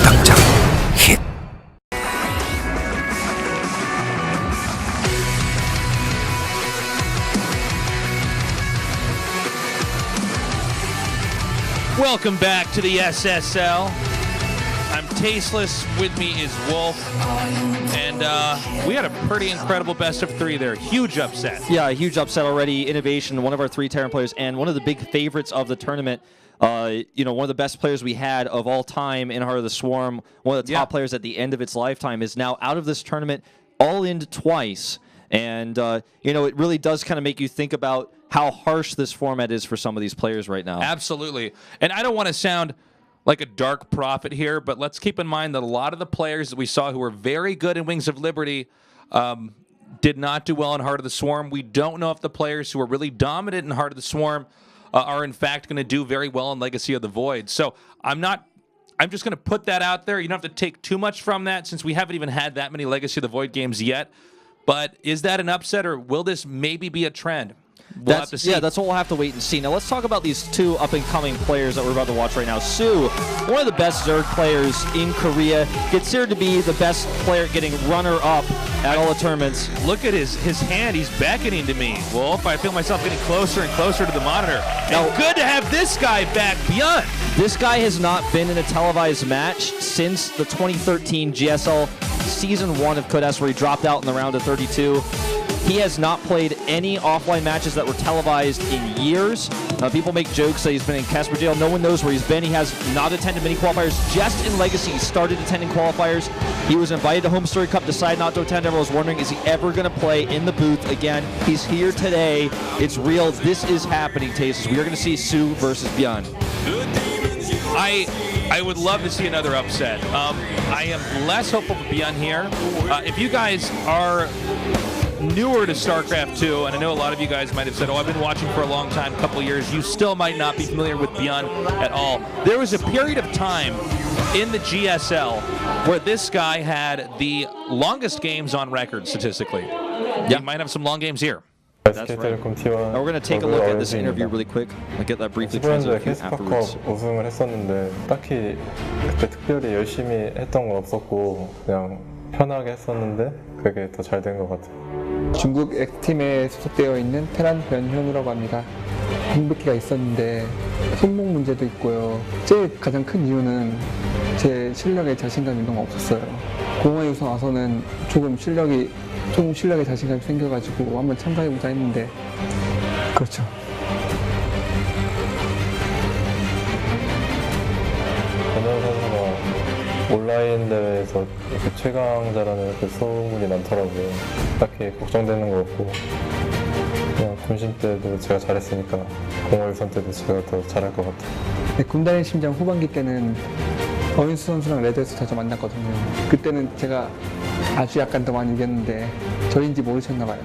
당장 힛. Welcome back to the SSL. I'm Tasteless. With me is Wolf. And we had a pretty incredible best of three there. Huge upset. Yeah, a huge upset already. Innovation, one of our three Terran players, and one of the big favorites of the tournament. One of the best players we had of all time in Heart of the Swarm, one of the top players at the end of its lifetime, is now out of this tournament, all-in twice. And, it really does kind of make you think about how harsh this format is for some of these players right now. Absolutely. And I don't want to sound like a dark prophet here, but let's keep in mind that a lot of the players that we saw who were very good in Wings of Liberty did not do well in Heart of the Swarm. We don't know if the players who are really dominant in Heart of the Swarm are in fact going to do very well in Legacy of the Void. So I'm just going to put that out there. You don't have to take too much from that since we haven't even had that many Legacy of the Void games yet. But is that an upset, or will this maybe be a trend? We'll have to see. Yeah, that's what we'll have to wait and see. Now let's talk about these two up-and-coming players that we're about to watch right now. soO, one of the best Zerg players in Korea, considered to be the best player, getting runner-up at all the tournaments. Look at his hand. He's beckoning to me, Wolf. I feel myself getting closer and closer to the monitor. Now, good to have this guy back, ByuN. This guy has not been in a televised match since the 2013 GSL Season 1 of Codes, where he dropped out in the round of 32. He has not played any offline matches that were televised in years. People make jokes that he's been in Casper jail. No one knows where he's been. He has not attended many qualifiers. Just in Legacy, he started attending qualifiers. He was invited to Home Story Cup, decided not to attend. Everyone was wondering, is he ever going to play in the booth again? He's here today. It's real. This is happening, Tastes. We are going to see soO versus ByuN. I would love to see another upset. I am less hopeful for ByuN here. If you guys are newer to StarCraft 2, and I know a lot of you guys might have said, I've been watching for a long time, a couple of years, you still might not be familiar with ByuN at all. There was a period of time in the GSL where this guy had the longest games on record statistically. Yeah, he might have some long games here. That's right. Now we're going to take a look at this interview really quick. I'll get that briefly translated afterwards. 우승을 했었는데 딱히 그때 특별히 열심히 했던 건 없었고 그냥 편하게 했었는데 그게 더 잘 된 것 같아요. 중국 X팀에 소속되어 있는 테란 변현우라고 합니다. 공백기가 있었는데 손목 문제도 있고요. 제일 가장 큰 이유는 제 실력에 자신감이 너무 없었어요. 공항에 우선 와서는 조금 실력에 자신감이 생겨가지고 한번 참가해보자 했는데 그렇죠. 변현 선수가 온라인 대회에서 이렇게 최강자라는 이렇게 소문이 많더라고요. 딱히 걱정되는 거 없고 그냥 군심 때도 제가 잘했으니까 공허유선 때도 제가 더 잘할 것 같아요. 네, 군단의 심장 후반기 때는 어윤수 선수랑 레드에서 자주 만났거든요. 그때는 제가 아주 약간 더 많이 이겼는데 저인지 모르셨나 봐요.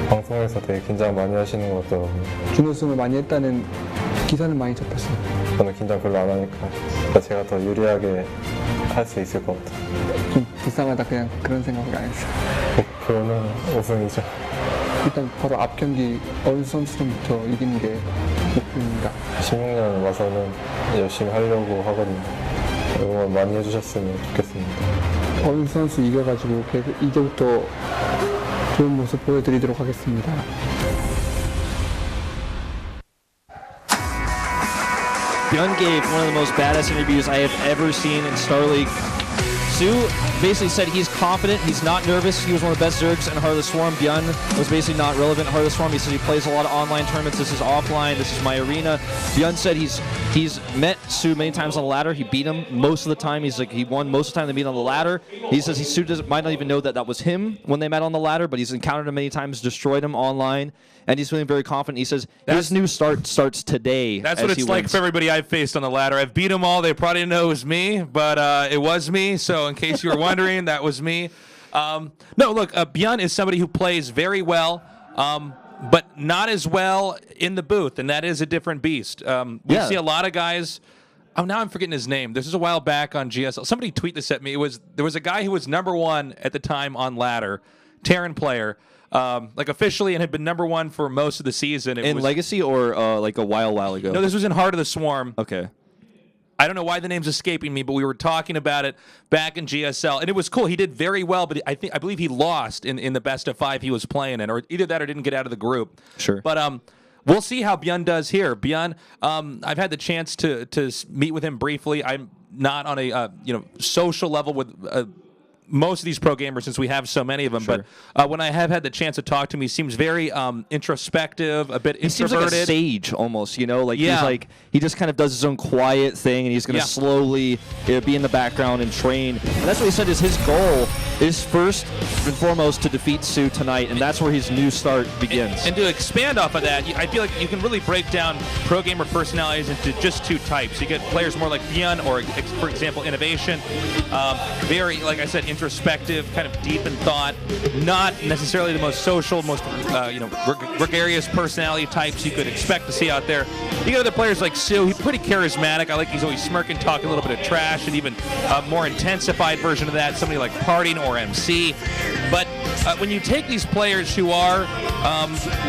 방송에서 되게 긴장 많이 하시는 것 같더라고요. 준우승을 많이 했다는 기사는 많이 접했어요. 저는 긴장 별로 안 하니까 제가 더 유리하게 할 수 있을 것 같아요. 좀 불쌍하다 그냥 그런 생각을 안 했어요. 목표는 우승이죠. 일단 바로 앞 경기 어윤수 선수부터 이기는 게 목표입니다. 16년 와서는 열심히 하려고 하거든요. 응원 많이 해주셨으면 좋겠습니다. 어윤수 선수 이겨가지고 이제부터 좋은 모습 보여드리도록 하겠습니다. ByuN gave one of the most badass interviews I have ever seen in Star League. soO basically said he's confident, he's not nervous. He was one of the best Zergs in Heart of the Swarm. ByuN was basically not relevant in Heart of the Swarm. He said he plays a lot of online tournaments. This is offline. This is my arena. ByuN said he's met soO many times on the ladder. He beat him most of the time. He's like, he won most of the time they meet on the ladder. He says soO might not even know that was him when they met on the ladder, but he's encountered him many times, destroyed him online, and he's feeling very confident. He says his new start starts today. That's what it's like for everybody I've faced on the ladder. I've beat them all. They probably didn't know it was me, but it was me. So in case you were wondering, that was me. No, look, ByuN is somebody who plays very well, but not as well in the booth, and that is a different beast. We see a lot of guys. Oh, now I'm forgetting his name. This was a while back on GSL. Somebody tweet this at me. There was a guy who was #1 at the time on ladder, Terran player, like officially, and had been #1 for most of the season. In Legacy or like a while ago? No, this was in Heart of the Swarm. Okay. I don't know why the name's escaping me, but we were talking about it back in GSL, and it was cool. He did very well, but I believe he lost in the best of 5 he was playing in, or either that or didn't get out of the group. Sure. But we'll see how ByuN does here. ByuN, I've had the chance to meet with him briefly. I'm not on a social level with most of these pro gamers since we have so many of them. Sure. But when I have had the chance to talk to him, he seems very introspective, a bit He seems introverted. like a sage almost, like Yeah. he's like he just kind of does his own quiet thing, and he's going to Yeah. slowly be in the background and train. And that's what he said is his goal is first and foremost to defeat soO tonight, and that's where his new start begins. And to expand off of that, I feel like you can really break down pro gamer personalities into just 2 types. You get players more like ByuN, or for example, Innovation. Very, like I said, introspective, kind of deep in thought. Not necessarily the most social, most gregarious personality types you could expect to see out there. You get other players like soO. He's pretty charismatic. I like he's always smirking, talking a little bit of trash, and even a more intensified version of that, somebody like Parting or MC. But when you take these players who are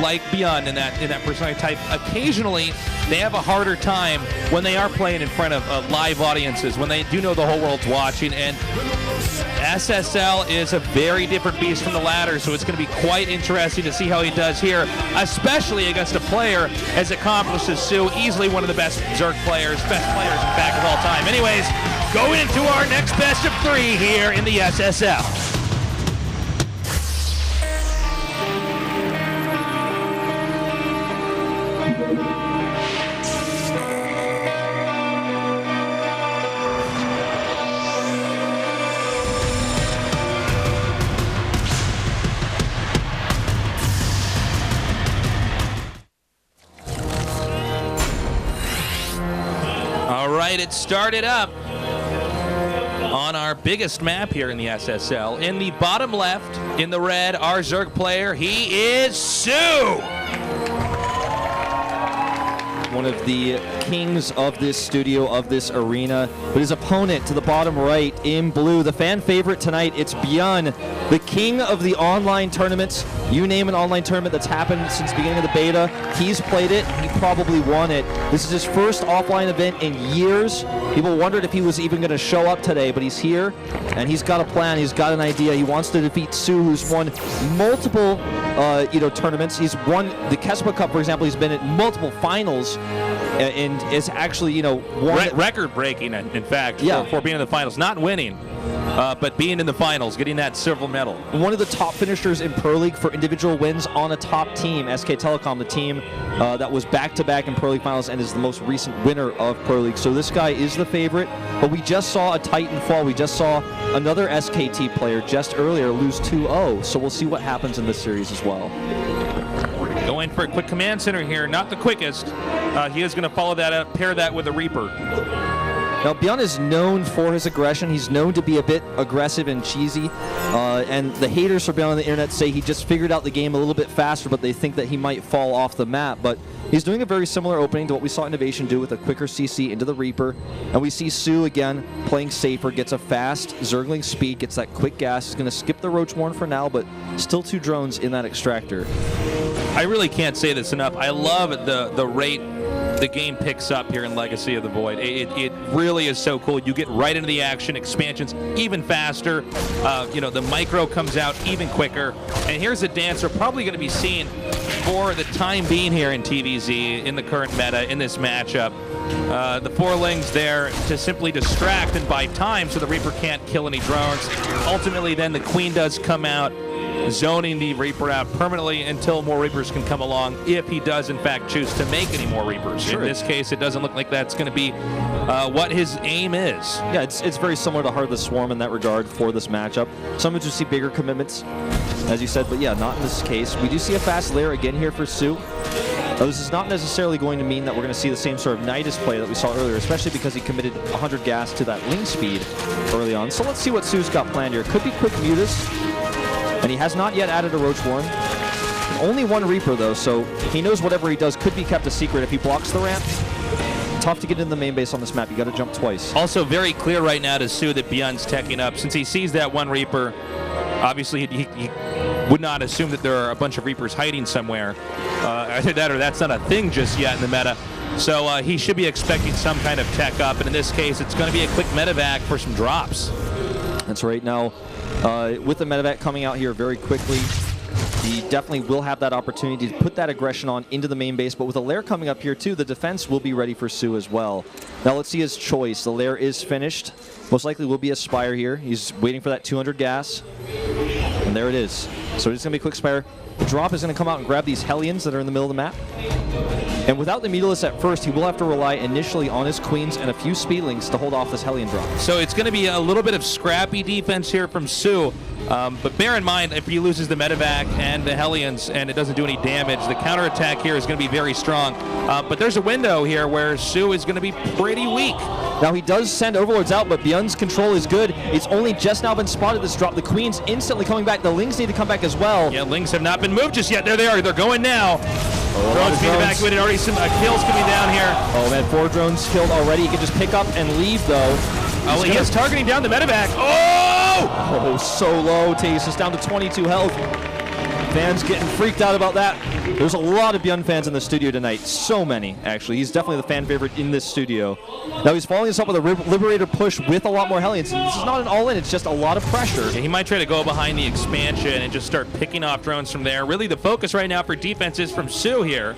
like ByuN in that personality type, occasionally they have a harder time when they are playing in front of live audiences, when they do know the whole world's watching. And SSL is a very different beast from the ladder, so it's going to be quite interesting to see how he does here, especially against a player as accomplished as soO, easily one of the best Zerg players, best players in fact of all time. Anyways, going into our next best of 3 here in the SSL. All right, it started up on our biggest map here in the SSL. In the bottom left, in the red, our Zerg player, he is soO. One of the kings of this studio, of this arena. But his opponent to the bottom right in blue, the fan favorite tonight, it's ByuN, the king of the online tournaments. You name an online tournament that's happened since the beginning of the beta, he's played it, he probably won it. This is his first offline event in years. People wondered if he was even going to show up today, but he's here, and he's got a plan, he's got an idea. He wants to defeat soO, who's won multiple tournaments. He's won the Kespa Cup, for example. He's been at multiple finals, and is actually, won Record-breaking, in fact, Yeah. for being in the finals. Not winning, but being in the finals, getting that silver medal. one of the top finishers in Pro League for individual wins on a top team, SK Telecom, the team that was back-to-back in Pro League finals and is the most recent winner of Pro League. So this guy is the favorite, but we just saw a Titan fall. We just saw another SKT player just earlier lose 2-0, so we'll see what happens in this series as well. Going for a quick command center here, not the quickest. He is going to follow that up, pair that with a Reaper. Now, ByuN is known for his aggression. He's known to be a bit aggressive and cheesy. And the haters for ByuN on the internet say he just figured out the game a little bit faster, but they think that he might fall off the map. But he's doing a very similar opening to what we saw Innovation do with a quicker CC into the Reaper. And we see soO again playing safer, gets a fast Zergling speed, gets that quick gas. He's going to skip the Roachborn for now, but still 2 drones in that extractor. I really can't say this enough. I love the rate the game picks up here in Legacy of the Void. It really is so cool. You get right into the action, expansions even faster. The micro comes out even quicker. And here's a dance we're probably going to be seeing for the time being here in TVZ, in the current meta, in this matchup. The 4-lings there to simply distract and buy time so the Reaper can't kill any drones. Ultimately, then the Queen does come out, zoning the Reaper out permanently until more Reapers can come along, if he does in fact choose to make any more Reapers. Sure. In this case, it doesn't look like that's going to be what his aim is. Yeah, it's very similar to Heart of the Swarm in that regard for this matchup. Sometimes you see bigger commitments, as you said, but yeah, not in this case. We do see a fast layer again here for soO. This is not necessarily going to mean that we're going to see the same sort of Nidus play that we saw earlier, especially because he committed 100 gas to that Ling speed early on. So let's see what soO's got planned here. Could be quick Mutus, and he has not yet added a Roachborn. Only 1 Reaper, though, so he knows whatever he does could be kept a secret if he blocks the ramp. Tough to get into the main base on this map. You got to jump twice. Also very clear right now to soO that ByuN's teching up. Since he sees that 1 Reaper, obviously he would not assume that there are a bunch of Reapers hiding somewhere. Either that or that's not a thing just yet in the meta. So he should be expecting some kind of tech up, and in this case, it's going to be a quick medevac for some drops. That's right. Now, with the medevac coming out here very quickly, he definitely will have that opportunity to put that aggression on into the main base, but with a lair coming up here too, the defense will be ready for soO as well. Now let's see his choice. The lair is finished. Most likely will be a Spire here. He's waiting for that 200 gas, and there it is. So it's going to be a quick Spire. The drop is going to come out and grab these Hellions that are in the middle of the map. And without the Mutalisk at first, he will have to rely initially on his Queens and a few Speedlings to hold off this Hellion drop. So it's going to be a little bit of scrappy defense here from soO. But bear in mind, if he loses the medevac and the Hellions and it doesn't do any damage, the counterattack here is going to be very strong. But there's a window here where soO is going to be pretty weak. Now he does send Overlords out, but ByuN's control is good. It's only just now been spotted, this drop. The Queens instantly coming back. The Lings need to come back as well. Yeah, Lings have not been moved just yet. There they are. They're going now. Drones being evacuated. Already some kills coming down here. Oh man, 4 drones killed already. He can just pick up and leave though. Oh, he is targeting down the medevac. Oh, so low. Taste is down to 22 health. Fans getting freaked out about that. There's a lot of ByuN fans in the studio tonight. So many, actually. He's definitely the fan favorite in this studio. Now he's following this up with a Liberator push with a lot more Hellions. This is not an all-in. It's just a lot of pressure. Yeah, he might try to go behind the expansion and just start picking off drones from there. Really, the focus right now for defense is from soO here.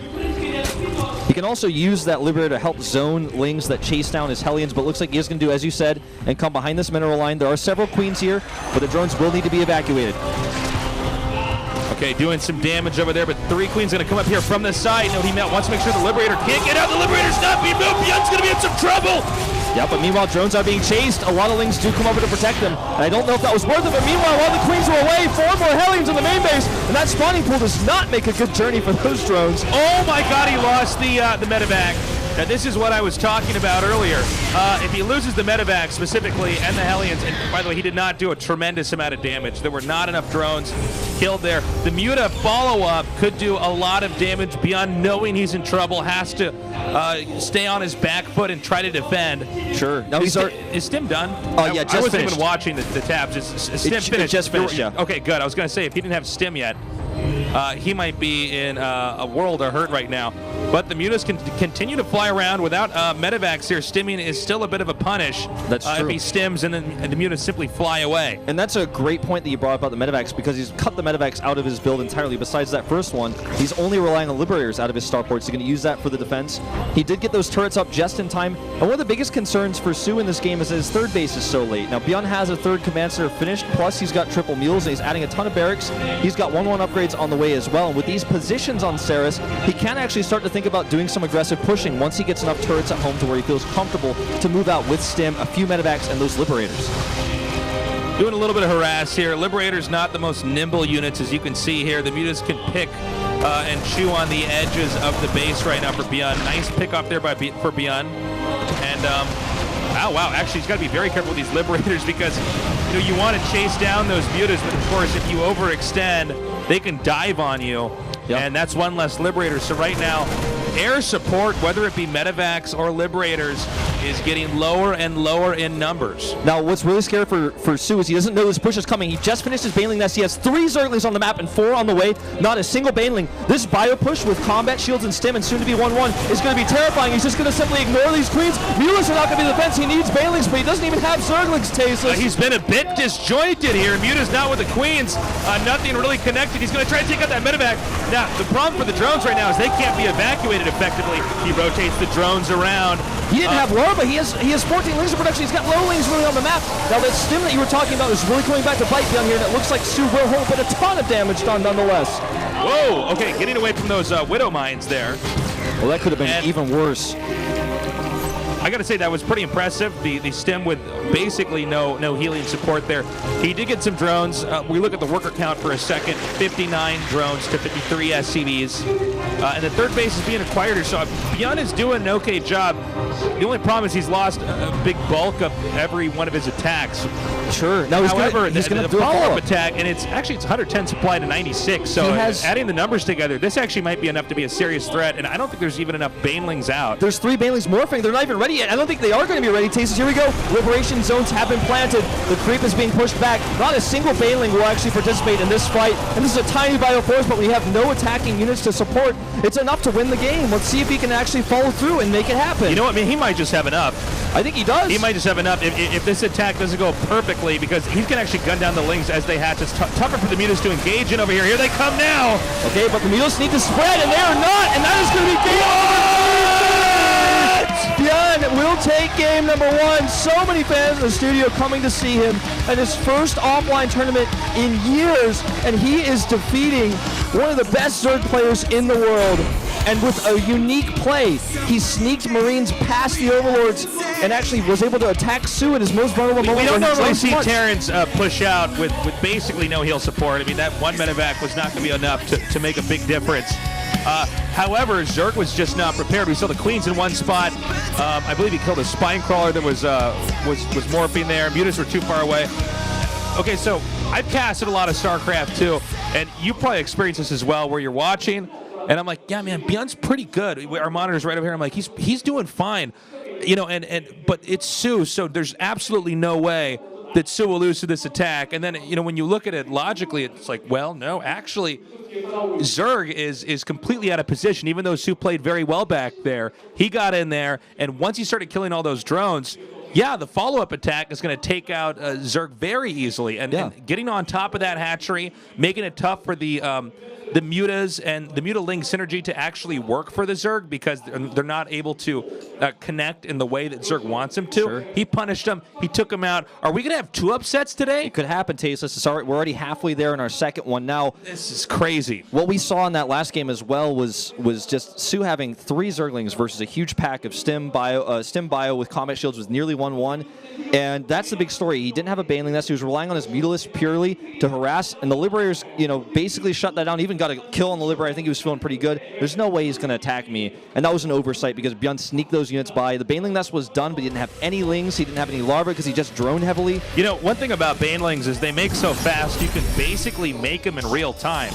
He can also use that Liberator to help zone Lings that chase down his Hellions, but looks like he is going to do, as you said, and come behind this mineral line. There are several Queens here, but the drones will need to be evacuated. Okay, doing some damage over there, but 3 Queens going to come up here from the side. No, he wants to make sure the Liberator can't get out. The Liberator's not being moved. ByuN's going to be in some trouble. Yeah, but meanwhile, drones are being chased. A lot of Lings do come over to protect them. And I don't know if that was worth it, but meanwhile, while the Queens are away, 4 more Hellions in the main base, and that spawning pool does not make a good journey for those drones. Oh my god, he lost the medevac. Now this is what I was talking about earlier. If he loses the medevac specifically and the Hellions, and by the way, he did not do a tremendous amount of damage. There were not enough drones killed there. The Muta follow-up could do a lot of damage. ByuN, knowing he's in trouble, has to stay on his back foot and try to defend. Sure. Now is Stim done? Yeah, just I wasn't finished. even watching the tabs. Is Stim finished? It just finished, yeah. Okay, good. I was going to say, if he didn't have Stim yet, he might be in a world of hurt right now. But the Mutas can continue to fly around without medevacs here. Stimming is still a bit of a punish. That's true. If he stims and then the Mutas simply fly away. And that's a great point that you brought up about the medevacs, because he's cut the medevacs out of his build entirely. Besides that first one, he's only relying on Liberators out of his starports. He's going to use that for the defense. He did get those turrets up just in time. And one of the biggest concerns for soO in this game is that his third base is so late. Now, ByuN has a third command center finished, plus he's got triple mules, and he's adding a ton of barracks. He's got 1-1 upgrades on the way as well. And with these positions on Ceres, he can actually start to think about doing some aggressive pushing once he gets enough turrets at home to where he feels comfortable to move out with Stim, a few medevacs, and those Liberators. Doing a little bit of harass here. Liberator's not the most nimble units, as you can see here. The Mutas can pick and chew on the edges of the base right now for ByuN. Nice pick off there for ByuN. And oh wow, actually he's got to be very careful with these Liberators, because you want to chase down those Mutas, but of course if you overextend, they can dive on you. Yep. And that's one less Liberator. So right now, air support, whether it be medevacs or Liberators, is getting lower and lower in numbers. Now, what's really scary for soO is he doesn't know this push is coming. He just finished his Baneling nest. He has 3 Zerglings on the map and 4 on the way. Not a single Baneling. This bio push with combat shields and Stim and soon to be 1-1 is going to be terrifying. He's just going to simply ignore these Queens. Mulas are not going to be the defense. He needs Banelings, but he doesn't even have Zerglings, Tasteless. He's been a bit disjointed here. Muta's not with the Queens. Nothing really connected. He's going to try to take out that medevac. Now, the problem for the drones right now is they can't be evacuated effectively. He rotates the drones around. He didn't have Larva. He has 14 Lings in production. He's got low Lings really on the map. Now that Stim that you were talking about is really coming back to bite down here, and it looks like soO will hold, but a ton of damage done nonetheless. Whoa, okay, getting away from those Widow Mines there. Well, that could have been even worse. I got to say that was pretty impressive. The Stim with basically no healing support there. He did get some drones. We look at the worker count for a second. 59 drones to 53 SCVs. And the third base is being acquired here, so ByuN is doing an okay job. The only problem is he's lost a big bulk of every one of his attacks. Sure. Now However, he's going to do a follow-up attack, and it's 110 supply to 96. So adding the numbers together, this actually might be enough to be a serious threat. And I don't think there's even enough Banelings out. There's 3 Banelings morphing. They're not even ready yet. I don't think they are going to be ready. Tastes. Here we go. Liberation zones have been planted. The creep is being pushed back. Not a single Baneling will actually participate in this fight. And this is a tiny bioforce, but we have no attacking units to support. but it's enough to win the game. Let's see if he can actually follow through and make it happen. You know what? I mean, he might just have enough. I think he does. He might just have enough if this attack doesn't go perfectly, because he's going to actually gun down the Lings as they hatch. It's tougher for the Mutas to engage in over here. Here they come now. Okay, but the Mutas need to spread, and they are not, and that is going to be game over. ByuN will take game number 1. So many fans in the studio coming to see him at his first offline tournament in years, and he is defeating one of the best Zerg players in the world. And with a unique play, he sneaked Marines past the Overlords and actually was able to attack soO at his most vulnerable moment. We don't where he normally dropped see much. Terrence push out with basically no heal support. I mean, that one medevac was not going to be enough to make a big difference. However, Zerg was just not prepared. We saw the Queens in one spot. I believe he killed a spine crawler that was morphing there. Mutas were too far away. Okay, so I've casted a lot of StarCraft too, and you probably experienced this as well, where you're watching, and I'm like, yeah, man, ByuN's pretty good. Our monitor's right over here. I'm like, he's doing fine, you know, but it's soO, so there's absolutely no way that soO will lose to this attack. And then, you know, when you look at it logically, it's like, well, no, actually, Zerg is completely out of position. Even though soO played very well back there, he got in there, and once he started killing all those drones, yeah, the follow-up attack is going to take out Zerg very easily. And getting on top of that hatchery, making it tough for the Mutas and the Muta-Ling synergy to actually work for the Zerg, because they're not able to connect in the way that Zerg wants them to. Sure. He punished them. He took them out. Are we going to have 2 upsets today? It could happen, Tasteless. We're already halfway there in our second one now. This is crazy. What we saw in that last game as well was just soO having 3 Zerglings versus a huge pack of Stim Bio with combat shields was nearly 1-1. And that's the big story. He didn't have a Baneling Nest. He was relying on his Mutalist purely to harass, and the Liberators, you know, basically shut that down. Even got a kill on the Liberator. I think he was feeling pretty good. There's no way he's going to attack me. And that was an oversight because ByuN sneaked those units by. The Baneling Nest was done, but he didn't have any Lings. He didn't have any Larvae because he just droned heavily. You know, one thing about Banelings is they make so fast, you can basically make them in real time.